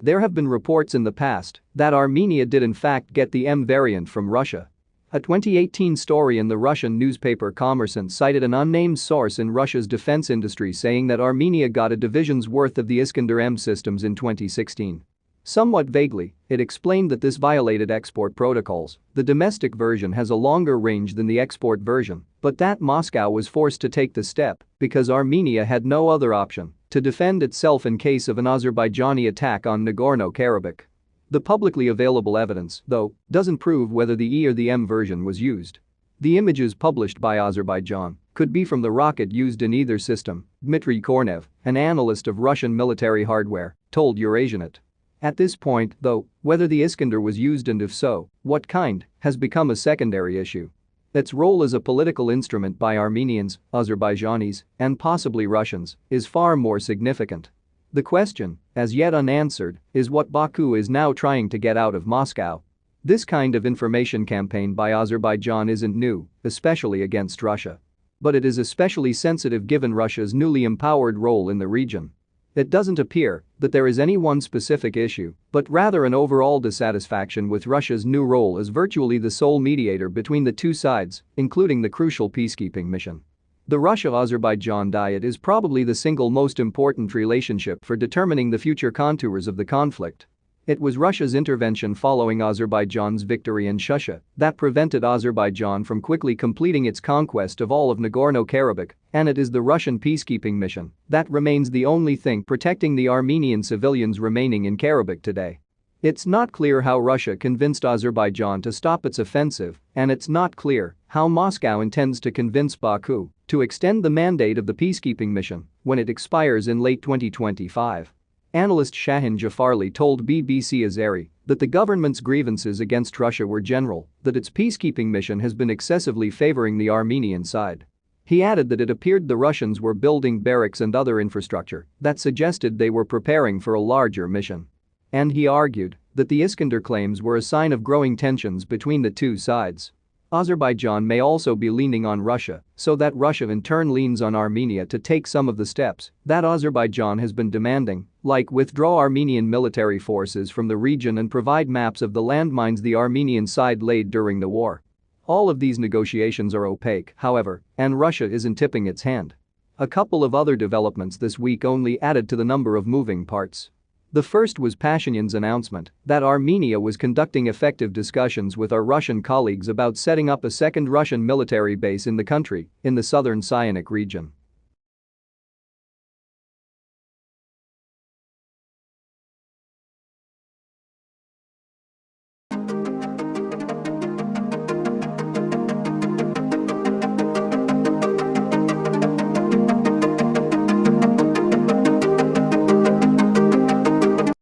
There have been reports in the past that Armenia did in fact get the M variant from Russia. A 2018 story in the Russian newspaper Kommersant cited an unnamed source in Russia's defense industry saying that Armenia got a division's worth of the Iskander M systems in 2016. Somewhat vaguely, it explained that this violated export protocols. The domestic version has a longer range than the export version, but that Moscow was forced to take the step because Armenia had no other option to defend itself in case of an Azerbaijani attack on Nagorno-Karabakh. The publicly available evidence, though, doesn't prove whether the E or the M version was used. The images published by Azerbaijan could be from the rocket used in either system, Dmitriy Kornev, an analyst of Russian military hardware, told Eurasianet. At this point, though, whether the Iskander was used and if so, what kind, has become a secondary issue. Its role as a political instrument by Armenians, Azerbaijanis, and possibly Russians is far more significant. The question, as yet unanswered, is what Baku is now trying to get out of Moscow. This kind of information campaign by Azerbaijan isn't new, especially against Russia. But it is especially sensitive given Russia's newly empowered role in the region. It doesn't appear that there is any one specific issue, but rather an overall dissatisfaction with Russia's new role as virtually the sole mediator between the two sides, including the crucial peacekeeping mission. The Russia-Azerbaijan dyad is probably the single most important relationship for determining the future contours of the conflict. It was Russia's intervention following Azerbaijan's victory in Shusha that prevented Azerbaijan from quickly completing its conquest of all of Nagorno-Karabakh, and it is the Russian peacekeeping mission that remains the only thing protecting the Armenian civilians remaining in Karabakh today. It's not clear how Russia convinced Azerbaijan to stop its offensive, and it's not clear how Moscow intends to convince Baku to extend the mandate of the peacekeeping mission when it expires in late 2025. Analyst Shahin Jafarli told BBC Azeri that the government's grievances against Russia were general, that its peacekeeping mission has been excessively favoring the Armenian side. He added that it appeared the Russians were building barracks and other infrastructure that suggested they were preparing for a larger mission. And he argued that the Iskander claims were a sign of growing tensions between the two sides. Azerbaijan may also be leaning on Russia, so that Russia in turn leans on Armenia to take some of the steps that Azerbaijan has been demanding, like withdraw Armenian military forces from the region and provide maps of the landmines the Armenian side laid during the war. All of these negotiations are opaque, however, and Russia isn't tipping its hand. A couple of other developments this week only added to the number of moving parts. The first was Pashinyan's announcement that Armenia was conducting effective discussions with our Russian colleagues about setting up a second Russian military base in the country, in the southern Syunik region.